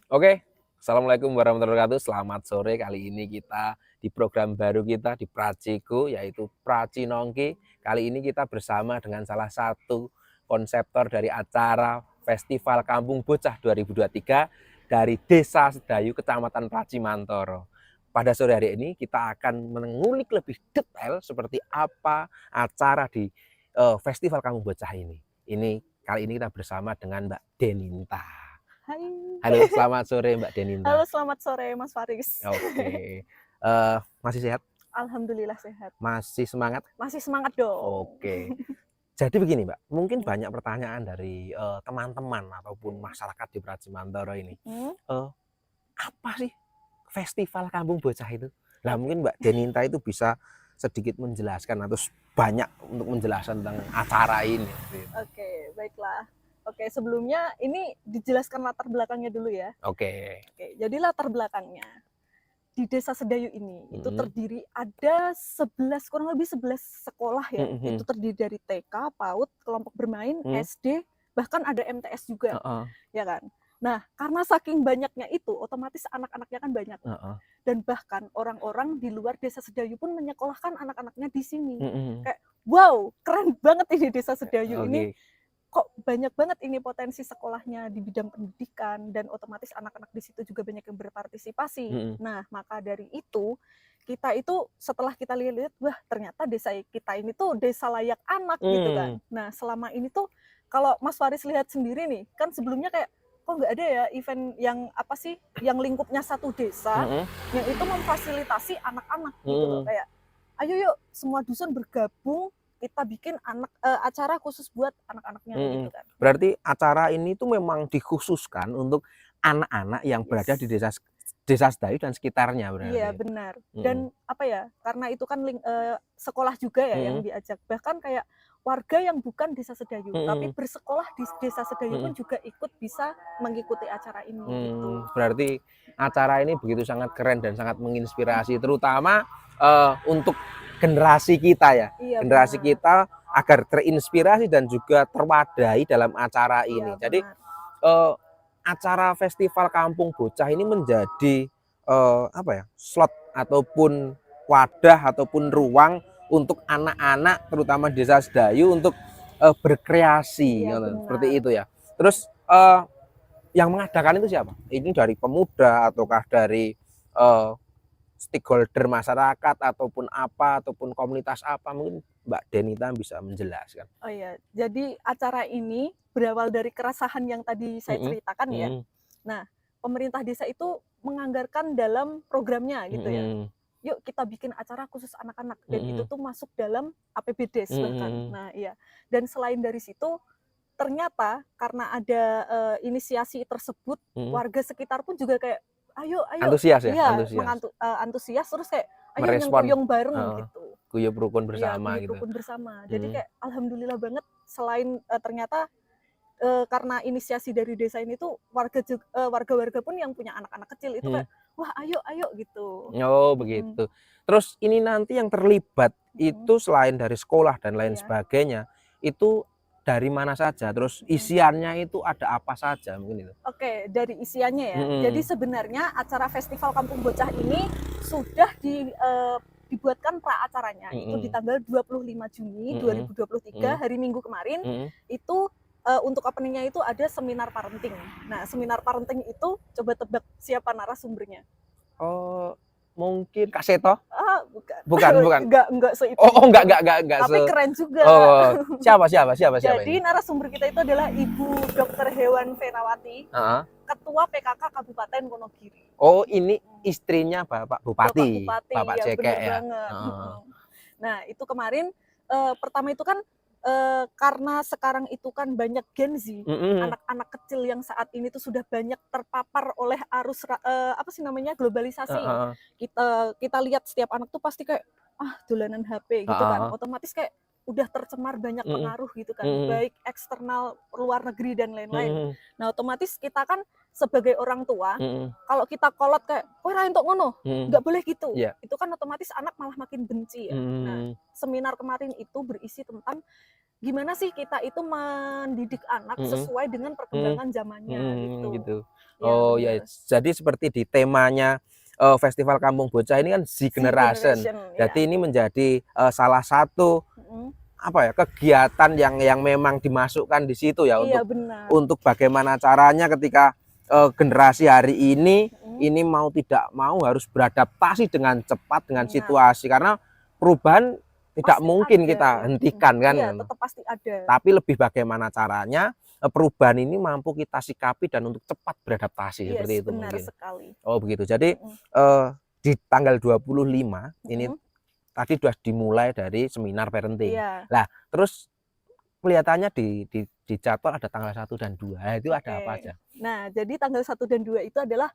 Oke, assalamualaikum warahmatullahi wabarakatuh. Selamat sore. Kali ini kita di program baru kita di Praciku, yaitu Pracinongki. Kali ini kita bersama dengan salah satu konseptor dari acara Festival Kampung Bocah 2023 dari Desa Sedayu, Kecamatan Pracimantoro. Pada sore hari ini kita akan mengulik lebih detail seperti apa acara di Festival Kampung Bocah ini. Kali ini kita bersama dengan Mbak Deninta. Hai. Halo, selamat sore Mbak Deninta. Halo, selamat sore Mas Faris. Oke, masih sehat? Alhamdulillah sehat. Masih semangat? Masih semangat dong. Oke. Jadi begini Mbak, mungkin Mhm, banyak pertanyaan dari teman-teman ataupun oke. masyarakat di Pracimantoro ini. Mhm, Eh, Apa sih Festival Kampung Bocah itu? Nah oke. mungkin Mbak Deninta itu bisa sedikit menjelaskan atau banyak untuk menjelaskan tentang acara ini. Oke, baiklah. Oke, sebelumnya ini dijelaskan latar belakangnya dulu ya. Oke. Oke, jadi latar belakangnya di Desa Sedayu ini itu Mm-mm. terdiri ada 11 kurang lebih 11 sekolah ya. Itu Mm-mm. terdiri dari TK, PAUD, kelompok bermain, Mm. SD, bahkan ada MTS juga, Heeh, ya kan? Nah, karena saking banyaknya itu, otomatis anak-anaknya kan banyak. heeh. Dan bahkan orang-orang di luar Desa Sedayu pun menyekolahkan anak-anaknya di sini. Mm-mm. Kayak, wow, keren banget ini Desa Sedayu ini. Oke. Kok banyak banget ini potensi sekolahnya di bidang pendidikan dan otomatis anak-anak di situ juga banyak yang berpartisipasi. Mm-mm. Nah, maka dari itu kita itu setelah kita lihat, wah ternyata desa kita ini tuh desa layak anak gitu kan. Mm. Nah, selama ini tuh kalau Mas Faris lihat sendiri nih, kan sebelumnya kayak kok nggak ada ya event yang apa sih, yang lingkupnya satu desa, Mm-mm. yang itu memfasilitasi anak-anak gitu loh. Mm. Kayak, ayo yuk semua dusun bergabung, kita bikin acara khusus buat anak-anaknya Mhm. gitu kan. Berarti acara ini tuh memang dikhususkan untuk anak-anak yang berada di Yes. Desa Sedayu dan sekitarnya Iya berarti? benar. Mhm. Dan apa ya, karena itu kan sekolah juga ya yang Mhm. diajak. Bahkan kayak warga yang bukan Desa Sedayu, tapi Mhm. bersekolah di Desa Sedayu pun Mhm. juga ikut bisa mengikuti acara ini gitu. Berarti acara ini begitu sangat keren dan sangat menginspirasi, terutama untuk generasi kita ya, Iya generasi benar. kita agar terinspirasi dan juga terwadai dalam acara Iya ini. Jadi benar. eh, acara Festival Kampung Bocah ini menjadi apa ya, slot ataupun wadah ataupun ruang untuk anak-anak terutama Desa Sedayu untuk berkreasi, Iya seperti benar. itu ya. Terus yang mengadakan itu siapa? Ini dari pemuda ataukah dari uh, stakeholder masyarakat ataupun apa ataupun komunitas apa, mungkin Mbak Denita bisa menjelaskan. Oh iya, jadi acara ini berawal dari keresahan yang tadi saya Mm-mm. ceritakan ya. Mm-mm. Nah, pemerintah desa itu menganggarkan dalam programnya gitu ya. Mm-mm. Yuk kita bikin acara khusus anak-anak dan itu Mm-mm. tuh masuk dalam APBDes bahkan. Mm-mm. Nah, iya. Dan selain dari situ ternyata karena ada inisiasi tersebut, Mm-mm. warga sekitar pun juga kayak ayo ayo Antusias ya, iya antusias antusias terus kayak ayo merespon nyengkuyung bareng uh, gitu. guyub rukun Iya, bersama guyub gitu. rukun bersama. Jadi Mm. kayak alhamdulillah banget selain ternyata karena inisiasi dari desa ini tuh warga-warga pun yang punya anak-anak kecil itu Mm. kayak wah ayo ayo gitu. Oh Mm-mm, begitu. Terus ini nanti yang terlibat mm-mm, itu selain dari sekolah dan lain iya. sebagainya, itu dari mana saja? Terus Mm-mm. isiannya itu ada apa saja mungkin itu? Oke, dari isiannya ya. Jadi Mm-mm. sebenarnya acara Festival Kampung Bocah ini sudah dibuatkan pra acaranya itu di Mm-mm. tanggal 25 Juni Mm-mm. 2023 Mm-mm. hari Minggu kemarin Mm-mm. itu untuk openingnya itu ada seminar parenting. Nah, seminar parenting itu coba tebak siapa narasumbernya? Oh, mungkin Kak Seto? Ah, bukan. Bukan, bukan. Enggak Oh, seiping oh itu. enggak Tapi keren juga. oh, siapa ini? Jadi narasumber kita itu adalah Ibu Dr. Hewan Venawati, Uh-huh. Ketua PKK Kabupaten Wonogiri. Oh, ini istrinya Bapak Bapak Bupati, Bupati, Bapak ya Cekek bener ya. banget. Uh-huh. Nah, itu kemarin pertama itu kan karena sekarang itu kan banyak Gen Z, Mm-mm. anak-anak kecil yang saat ini tuh sudah banyak terpapar oleh arus apa sih namanya globalisasi. Uh-huh. Kita lihat setiap anak tuh pasti kayak ah dolanan HP gitu kan. Uh-huh. Otomatis kayak udah tercemar banyak pengaruh gitu kan, baik eksternal luar negeri dan lain-lain. Nah, otomatis kita kan sebagai orang tua, kalau kita kolot kayak, "Oh, ra entuk ngono," nggak boleh gitu. Iya. Itu kan otomatis anak malah makin benci ya. Nah, seminar kemarin itu berisi tentang gimana sih kita itu mendidik anak sesuai dengan perkembangan zamannya gitu. Ya, Oh ya, bener. jadi seperti di temanya Festival Kampung Bocah ini kan Z Generation. Jadi ya. ini menjadi salah satu Mm-mm. apa ya, kegiatan yang memang dimasukkan di situ ya, Iya, benar. untuk bagaimana caranya ketika generasi hari ini mau tidak mau harus beradaptasi dengan cepat dengan Benar. situasi, karena perubahan tidak Pasti mungkin ada, kita ya. hentikan kan. Iya, tetap pasti ada. Tapi lebih bagaimana caranya perubahan ini mampu kita sikapi dan untuk cepat beradaptasi, seperti itu benar mungkin. sekali. Oh begitu. Jadi di tanggal 25 ini tadi sudah dimulai dari seminar parenting. Iya. Nah, terus kelihatannya di jadwal ada tanggal 1 dan 2. Itu ada apa aja? Nah, jadi tanggal 1 dan 2 itu adalah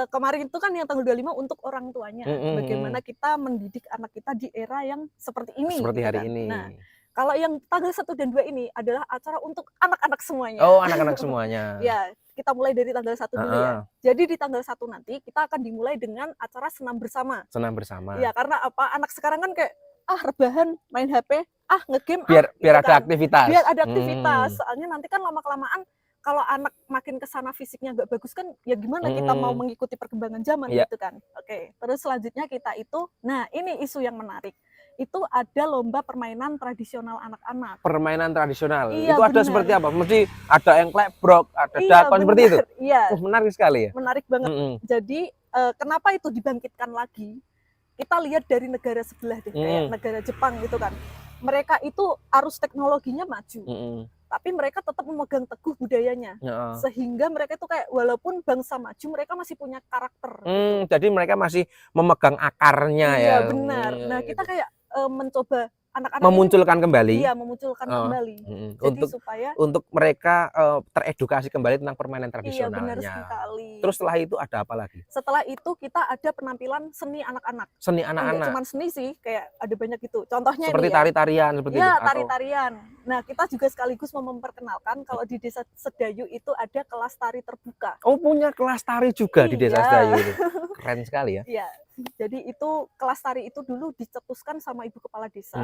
kemarin itu kan yang tanggal 25 untuk orang tuanya. Bagaimana kita mendidik anak kita di era yang seperti ini. Seperti gitu hari kan. ini. Nah, kalau yang tanggal 1 dan 2 ini adalah acara untuk anak-anak semuanya. Oh, anak-anak semuanya. Ya, kita mulai dari tanggal 1 dulu ya. Jadi di tanggal 1 nanti kita akan dimulai dengan acara senam bersama. Senam bersama. Ya, karena apa? Anak sekarang kan kayak rebahan, main HP, ngegame, biar gitu ada kan. aktivitas. Biar ada aktivitas. Soalnya nanti kan lama-kelamaan kalau anak makin ke sana fisiknya nggak bagus kan, ya gimana kita mau mengikuti perkembangan zaman gitu kan. Oke, terus selanjutnya kita itu, nah ini isu yang menarik. Itu ada lomba permainan tradisional anak-anak. Permainan tradisional. Iya, itu ada benar. seperti apa? Mesti ada yang klebrok, ada dakon, seperti itu. Iya. Menarik sekali ya. Menarik banget. Jadi kenapa itu dibangkitkan lagi? Kita lihat dari negara sebelah deh, kayak negara Jepang gitu kan. Mereka itu arus teknologinya maju. Tapi mereka tetap memegang teguh budayanya, sehingga mereka itu kayak walaupun bangsa maju, mereka masih punya karakter. Gitu. Jadi mereka masih memegang akarnya ya. Iya benar. Nah kita kayak mencoba anak-anak memunculkan kembali. Iya, memunculkan kembali. Jadi supaya untuk mereka teredukasi kembali tentang permainan tradisionalnya. Iya benar sekali. Terus setelah itu ada apa lagi? Setelah itu kita ada penampilan seni anak-anak. Seni anak-anak. Enggak cuma seni sih, kayak ada banyak gitu. Contohnya seperti tari-tarian seperti itu. Iya, tari-tarian. Nah, kita juga sekaligus memperkenalkan kalau di Desa Sedayu itu ada kelas tari terbuka. Oh, punya kelas tari juga di Desa Sedayu itu. Keren sekali ya. Iya. Jadi itu kelas tari itu dulu dicetuskan sama Ibu Kepala Desa.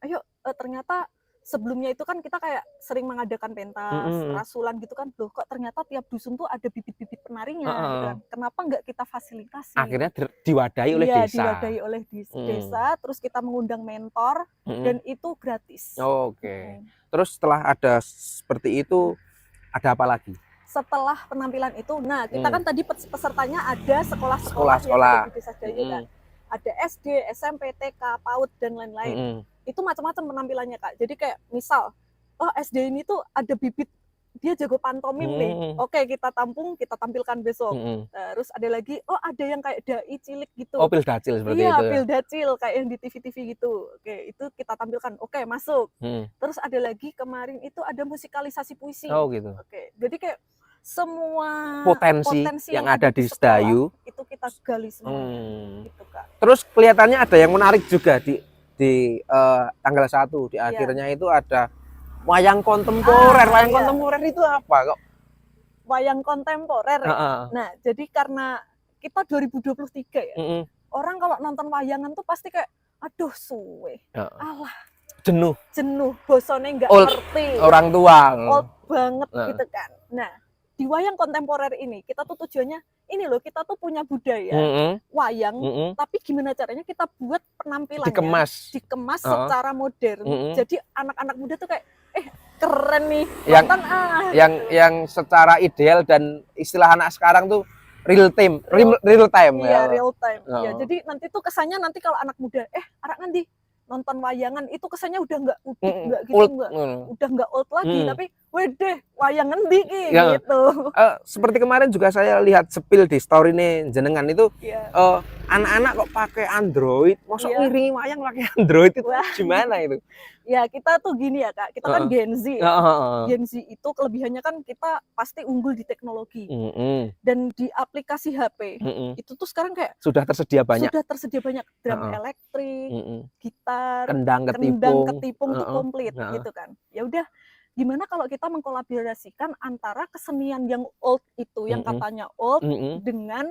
Ayo, ternyata sebelumnya itu kan kita kayak sering mengadakan pentas, rasulan gitu kan. Loh, kok ternyata tiap dusun tuh ada bibit-bibit penarinya gitu kan. Kenapa nggak kita fasilitasi? Akhirnya diwadahi oleh desa. Iya, diwadahi oleh desa, terus kita mengundang mentor dan itu gratis. Oke. Terus setelah ada seperti itu, ada apa lagi? Setelah penampilan itu, nah kita kan tadi pesertanya ada sekolah-sekolah yang ada di Desa Sedayu kan. Ada SD, SMP, TK, PAUD, dan lain-lain. Itu macam-macam penampilannya Kak. Jadi kayak misal, SD ini tuh ada bibit, dia jago pantomim nih. Oke, kita tampung, kita tampilkan besok. Terus ada lagi, ada yang kayak dai cilik gitu. Oh, pildacil seperti itu. Iya, pildacil kayak yang di TV-TV gitu. Oke, itu kita tampilkan. Oke, masuk. Terus ada lagi kemarin itu ada musikalisasi puisi. Oh gitu. Oke, jadi kayak semua potensi yang ada di Sedayu itu kita gali semua. Gitu, Kak. Terus kelihatannya ada yang menarik juga di tanggal 1 di akhirnya itu ada wayang kontemporer. Wayang kontemporer itu apa kok? Wayang kontemporer. Nah, jadi karena kita 2023 ya. Orang kalau nonton wayangan tuh pasti kayak aduh suwe. Alah, jenuh, bosone nggak ngerti. Orang tua. Old banget gitu kan. Nah, di wayang kontemporer ini kita tuh tujuannya ini loh, kita tuh punya budaya wayang, tapi gimana caranya kita buat penampilannya dikemas secara modern. Jadi anak-anak muda tuh kayak keren nih, yang secara ideal dan istilah anak sekarang tuh real time. Iya, real time. Ya, jadi nanti tuh kesannya nanti kalau anak muda arek ngendi nonton wayangan itu kesannya udah nggak udah nggak old lagi, tapi Wede, wayang ngendi ki Ya. gitu. Seperti kemarin juga saya lihat sepil di story nih jenengan itu, anak-anak kok pakai Android, mosok ngiringi wayang pakai Android itu gimana itu? Ya kita tuh gini ya Kak, kita kan Gen Z ya. Gen Z itu kelebihannya kan kita pasti unggul di teknologi. Dan di aplikasi HP itu tuh sekarang kayak sudah tersedia banyak. Sudah tersedia banyak drum elektrik, gitar, kendang ketipung tuh komplit gitu kan. Ya udah, gimana kalau kita mengkolaborasikan antara kesenian yang old itu, yang katanya old, dengan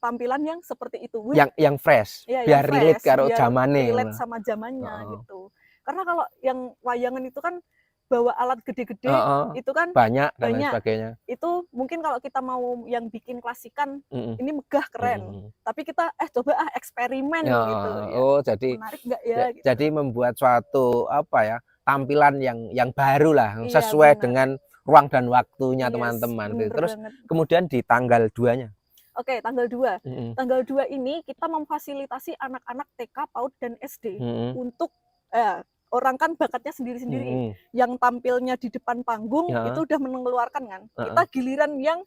tampilan yang seperti itu. Yang fresh, ya, biar relate karo zamannya. Relate sama zamannya gitu. Karena kalau yang wayangan itu kan bawa alat gede-gede, itu kan banyak dan lain sebagainya. Itu mungkin kalau kita mau yang bikin klasikan, ini megah keren. Tapi kita coba eksperimen gitu ya. Jadi menarik nggak ya? Gitu. Jadi membuat suatu tampilan yang baru lah, sesuai dengan ruang dan waktunya teman-teman. Terus kemudian di tanggal 2-nya. Oke, tanggal 2. Tanggal 2 ini kita memfasilitasi anak-anak TK, PAUD, dan SD untuk orang kan bakatnya sendiri-sendiri. Yang tampilnya di depan panggung itu udah mengeluarkan kan. Kita giliran yang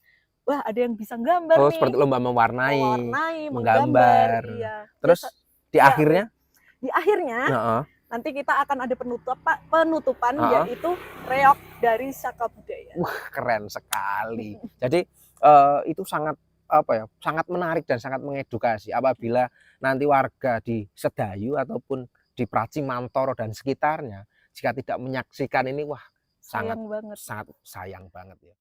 ada yang bisa gambar nih. Seperti lomba mewarnai, menggambar. Iya. Terus di akhirnya? Di akhirnya nanti kita akan ada penutupan yaitu reok dari Saka Budaya. Keren sekali. Jadi itu sangat sangat menarik dan sangat mengedukasi apabila nanti warga di Sedayu ataupun di Praci Mantoro dan sekitarnya jika tidak menyaksikan ini, sangat sayang banget ya.